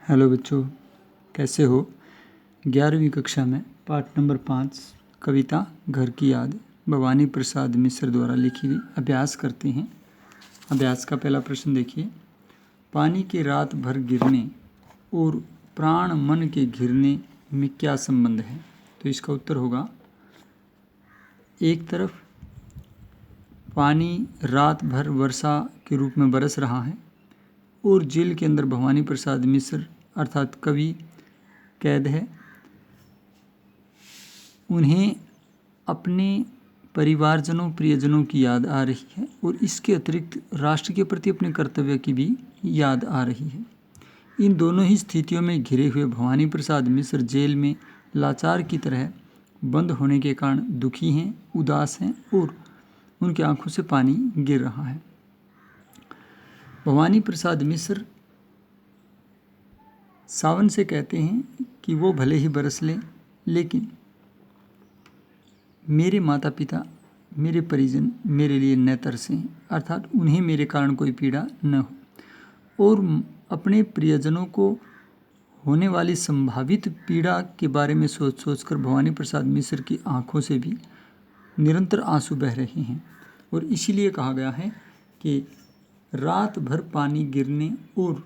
Hello बच्चों, कैसे हो। 11वीं कक्षा में पाठ नंबर 5 कविता घर की याद भवानी प्रसाद मिश्र द्वारा लिखी हुई अभ्यास करते हैं। अभ्यास का पहला प्रश्न देखिए। पानी के रात भर गिरने और प्राण मन के घिरने में क्या संबंध है। तो इसका उत्तर होगा, एक तरफ पानी रात भर वर्षा के रूप में बरस रहा है और जेल के अंदर भवानी प्रसाद मिश्र अर्थात कवि कैद है। उन्हें अपने परिवारजनों प्रियजनों की याद आ रही है और इसके अतिरिक्त राष्ट्र के प्रति अपने कर्तव्य की भी याद आ रही है। इन दोनों ही स्थितियों में घिरे हुए भवानी प्रसाद मिश्र जेल में लाचार की तरह बंद होने के कारण दुखी हैं, उदास हैं और उनकी आंखों से पानी गिर रहा है। भवानी प्रसाद मिश्र सावन से कहते हैं कि वो भले ही बरस ले, लेकिन मेरे माता पिता मेरे परिजन मेरे लिए न तरसें, अर्थात उन्हें मेरे कारण कोई पीड़ा न हो। और अपने प्रियजनों को होने वाली संभावित पीड़ा के बारे में सोच सोचकर भवानी प्रसाद मिश्र की आंखों से भी निरंतर आंसू बह रहे हैं। और इसीलिए कहा गया है कि रात भर पानी गिरने और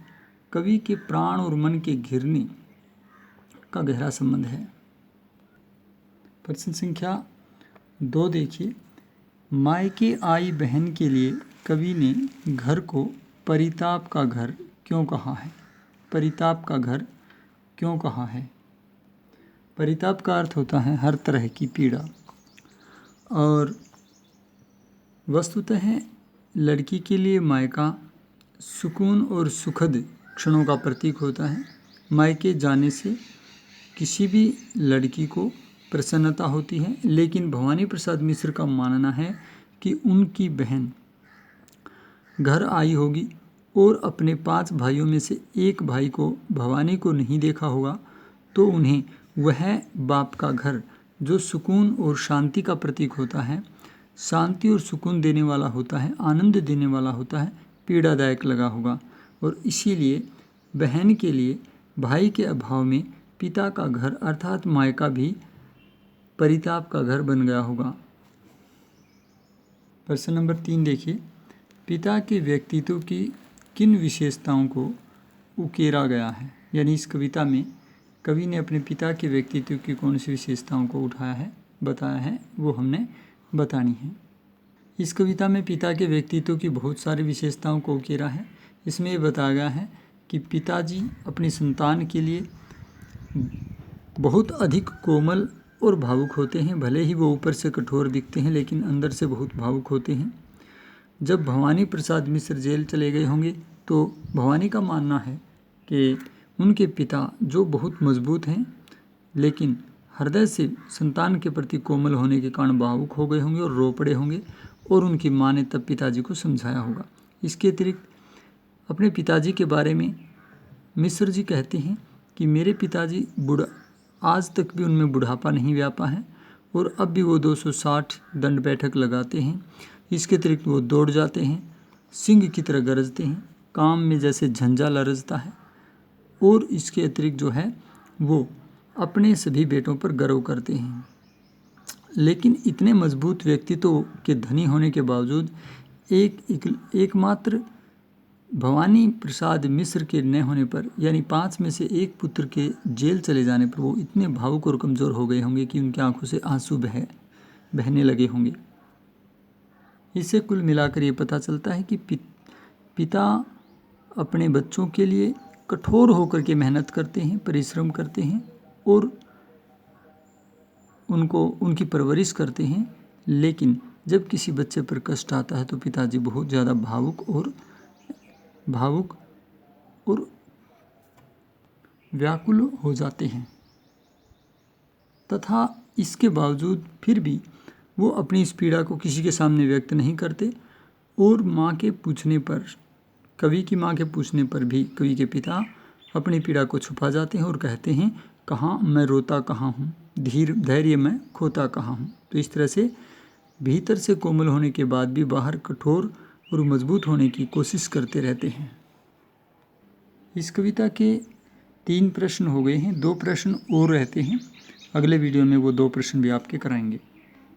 कवि के प्राण और मन के घिरने का गहरा संबंध है। प्रश्न संख्या 2 देखिए। मायके आई बहन के लिए कवि ने घर को परिताप का घर क्यों कहा है। परिताप का घर क्यों कहा है। परिताप का अर्थ होता है हर तरह की पीड़ा, और वस्तुतः लड़की के लिए मायका सुकून और सुखद क्षणों का प्रतीक होता है। मायके जाने से किसी भी लड़की को प्रसन्नता होती है, लेकिन भवानी प्रसाद मिश्र का मानना है कि उनकी बहन घर आई होगी और अपने 5 भाइयों में से एक भाई को भवानी को नहीं देखा होगा, तो उन्हें वह बाप का घर जो सुकून और शांति का प्रतीक होता है, शांति और सुकून देने वाला होता है, आनंद देने वाला होता है, पीड़ादायक लगा होगा। और इसीलिए बहन के लिए भाई के अभाव में पिता का घर अर्थात मायका भी परिताप का घर बन गया होगा। प्रश्न नंबर 3 देखिए। पिता के व्यक्तित्व की किन विशेषताओं को उकेरा गया है। यानी इस कविता में कवि ने अपने पिता के व्यक्तित्व की कौन सी विशेषताओं को उठाया है, बताया है, वो हमने बतानी है। इस कविता में पिता के व्यक्तित्व की बहुत सारी विशेषताओं को उकेरा है। इसमें ये बताया गया है कि पिताजी अपनी संतान के लिए बहुत अधिक कोमल और भावुक होते हैं। भले ही वो ऊपर से कठोर दिखते हैं, लेकिन अंदर से बहुत भावुक होते हैं। जब भवानी प्रसाद मिश्र जेल चले गए होंगे, तो भवानी का मानना है कि उनके पिता जो बहुत मजबूत हैं, लेकिन हृदय से संतान के प्रति कोमल होने के कारण भावुक हो गए होंगे और रो पड़े होंगे, और उनकी माँ ने तब पिताजी को समझाया होगा। इसके अतिरिक्त अपने पिताजी के बारे में मिश्र जी कहते हैं कि मेरे पिताजी आज तक भी उनमें बुढ़ापा नहीं व्यापा है और अब भी वो 260 दंड बैठक लगाते हैं। इसके अतिरिक्त वो दौड़ जाते हैं, सिंह की तरह गरजते हैं, काम में जैसे झंझा लरजता है, और इसके अतिरिक्त जो है वो अपने सभी बेटों पर गर्व करते हैं। लेकिन इतने मजबूत व्यक्तित्व के धनी होने के बावजूद एकमात्र भवानी प्रसाद मिश्र के न होने पर, यानी 5 में से एक पुत्र के जेल चले जाने पर वो इतने भावुक और कमज़ोर हो गए होंगे कि उनकी आंखों से आंसू बहने लगे होंगे। इससे कुल मिलाकर ये पता चलता है कि पिता अपने बच्चों के लिए कठोर होकर के मेहनत करते हैं, परिश्रम करते हैं और उनकी परवरिश करते हैं। लेकिन जब किसी बच्चे पर कष्ट आता है तो पिताजी बहुत ज़्यादा भावुक और व्याकुल हो जाते हैं, तथा इसके बावजूद फिर भी वो अपनी इस पीड़ा को किसी के सामने व्यक्त नहीं करते। और कवि की माँ के पूछने पर भी कवि के पिता अपनी पीड़ा को छुपा जाते हैं और कहते हैं, कहाँ मैं रोता कहाँ हूँ, धैर्य मैं खोता कहाँ हूँ। तो इस तरह से भीतर से कोमल होने के बाद भी बाहर कठोर और मजबूत होने की कोशिश करते रहते हैं। इस कविता के 3 प्रश्न हो गए हैं, 2 प्रश्न और रहते हैं। अगले वीडियो में वो 2 प्रश्न भी आपके कराएंगे।